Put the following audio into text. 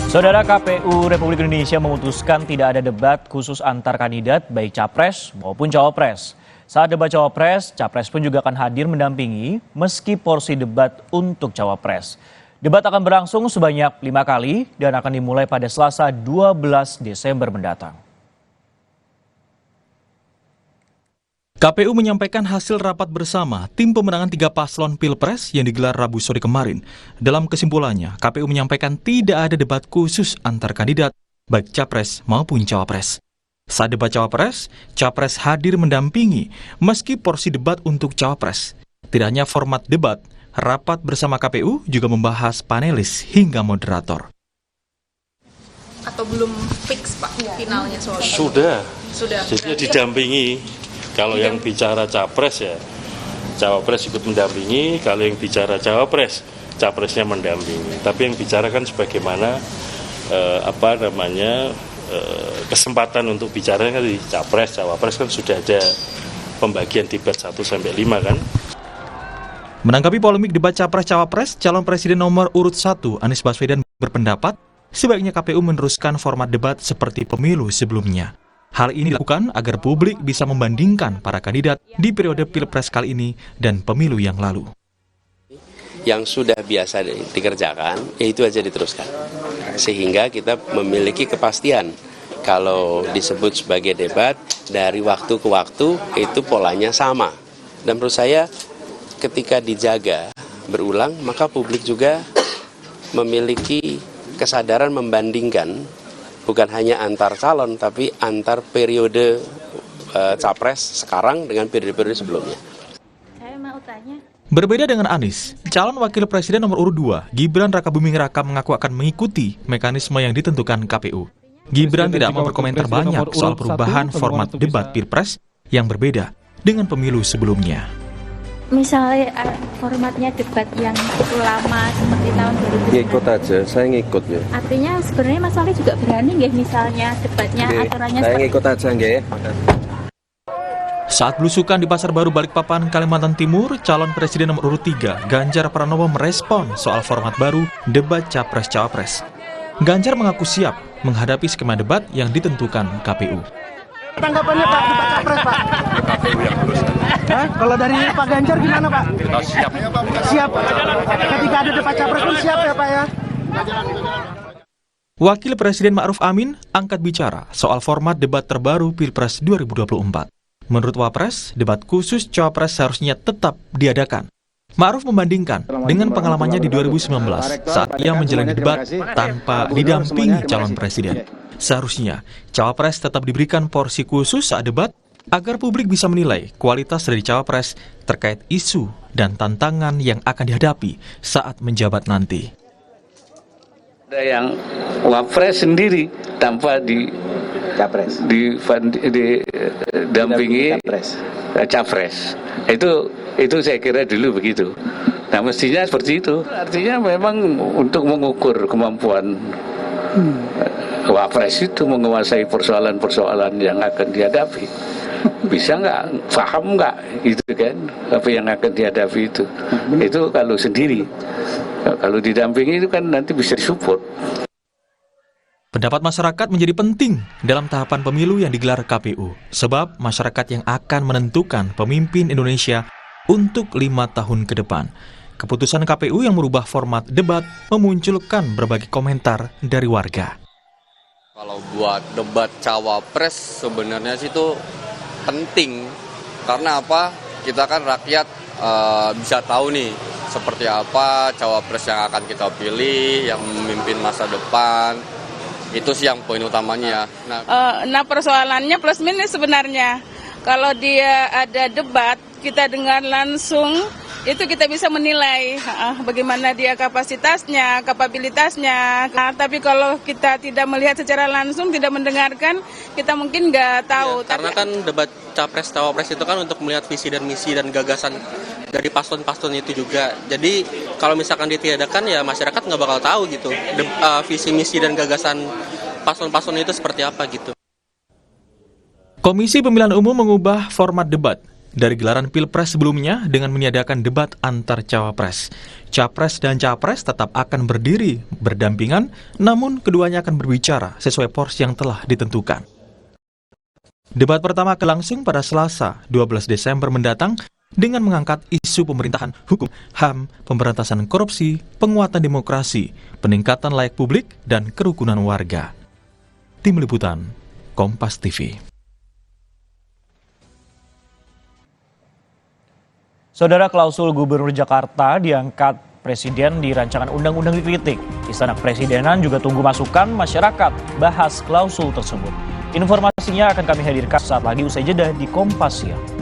Saudara, KPU Republik Indonesia memutuskan tidak ada debat khusus antar kandidat baik capres maupun cawapres. Saat debat cawapres, capres pun juga akan hadir mendampingi meski porsi debat untuk cawapres. Debat akan berlangsung sebanyak 5 kali dan akan dimulai pada Selasa 12 Desember mendatang. KPU menyampaikan hasil rapat bersama tim pemenangan 3 paslon Pilpres yang digelar Rabu sore kemarin. Dalam kesimpulannya, KPU menyampaikan tidak ada debat khusus antar kandidat, baik capres maupun cawapres. Saat debat cawapres, capres hadir mendampingi meski porsi debat untuk cawapres. Tidak hanya format debat, rapat bersama KPU juga membahas panelis hingga moderator. Atau belum fix Pak finalnya soal itu? Sudah. Jadi didampingi. Kalau yang bicara capres ya, cawapres ikut mendampingi. Kalau yang bicara cawapres, capresnya mendampingi. Tapi yang bicara kan sebagaimana kesempatan untuk bicara kan di capres, cawapres kan sudah ada pembagian debat 1-5 kan. Menanggapi polemik debat capres-cawapres, calon presiden nomor urut 1 Anies Baswedan berpendapat sebaiknya KPU meneruskan format debat seperti pemilu sebelumnya. Hal ini dilakukan agar publik bisa membandingkan para kandidat di periode Pilpres kali ini dan pemilu yang lalu. Yang sudah biasa dikerjakan, itu aja diteruskan. Sehingga kita memiliki kepastian kalau disebut sebagai debat dari waktu ke waktu itu polanya sama. Dan menurut saya ketika dijaga berulang, maka publik juga memiliki kesadaran membandingkan bukan hanya antar calon, tapi antar periode capres sekarang dengan periode-periode sebelumnya. Saya mau tanya. Berbeda dengan Anies, calon wakil presiden nomor urut 2, Gibran Rakabuming Raka mengaku akan mengikuti mekanisme yang ditentukan KPU. Gibran tidak mau berkomentar banyak soal perubahan format debat Pilpres yang berbeda dengan pemilu sebelumnya. Misalnya formatnya debat yang lama seperti tahun 2019. Ngikut aja, saya ngikut ya. Artinya sebenarnya Mas Wali juga berani nggih misalnya debatnya aturannya saya ngikut aja nggih. Saat belusukan di Pasar Baru Balikpapan, Kalimantan Timur, calon presiden nomor urut 3, Ganjar Pranowo merespon soal format baru debat capres-cawapres. Ganjar mengaku siap menghadapi skema debat yang ditentukan KPU. Tanggapannya Pak, debat capres Pak? KPU yang berusaha. Kalau dari Pak Ganjar gimana Pak? Kita siap. Siap. Ketika ada debat capres pun siap ya Pak ya? Wakil Presiden Ma'ruf Amin angkat bicara soal format debat terbaru Pilpres 2024. Menurut Wapres, debat khusus Cawapres seharusnya tetap diadakan. Ma'ruf membandingkan dengan pengalamannya di 2019 saat ia menjalani debat tanpa didampingi calon presiden. Seharusnya Cawapres tetap diberikan porsi khusus saat debat agar publik bisa menilai kualitas dari Cawapres terkait isu dan tantangan yang akan dihadapi saat menjabat nanti. Ada yang Wapres sendiri tanpa didampingi Capres. Itu saya kira dulu begitu. Nah mestinya seperti itu. Artinya memang untuk mengukur kemampuan Wapres itu menguasai persoalan-persoalan yang akan dihadapi. Bisa nggak, paham nggak, gitu kan, apa yang akan dihadapi itu. Itu kalau sendiri. Kalau didampingi itu kan nanti bisa disupport. Pendapat masyarakat menjadi penting dalam tahapan pemilu yang digelar KPU, sebab masyarakat yang akan menentukan pemimpin Indonesia untuk 5 tahun ke depan. Keputusan KPU yang merubah format debat memunculkan berbagai komentar dari warga. Kalau buat debat cawapres sebenarnya sih itu penting. Karena apa? Kita kan rakyat bisa tahu nih seperti apa cawapres yang akan kita pilih, yang memimpin masa depan. Itu sih yang poin utamanya. Nah persoalannya plus minus sebenarnya. Kalau dia ada debat, kita dengar langsung, itu kita bisa menilai bagaimana dia kapasitasnya, kapabilitasnya. Tapi kalau kita tidak melihat secara langsung, tidak mendengarkan, kita mungkin nggak tahu. Ya, karena kan debat capres-cawapres itu kan untuk melihat visi dan misi dan gagasan dari paslon-paslon itu juga. Jadi kalau misalkan ditiadakan ya masyarakat nggak bakal tahu gitu visi misi dan gagasan paslon-paslon itu seperti apa gitu. Komisi Pemilihan Umum mengubah format debat. dari gelaran Pilpres sebelumnya dengan meniadakan debat antar cawapres. Capres dan capres tetap akan berdiri berdampingan, namun keduanya akan berbicara sesuai porsi yang telah ditentukan. Debat pertama akan langsung pada Selasa, 12 Desember mendatang dengan mengangkat isu pemerintahan hukum, HAM, pemberantasan korupsi, penguatan demokrasi, peningkatan layak publik, dan kerukunan warga. Tim Liputan, Kompas TV. Saudara, klausul Gubernur Jakarta diangkat Presiden di rancangan undang-undang dikritik. Istana Kepresidenan juga tunggu masukan masyarakat bahas klausul tersebut. Informasinya akan kami hadirkan saat lagi usai jeda di Kompas Siang.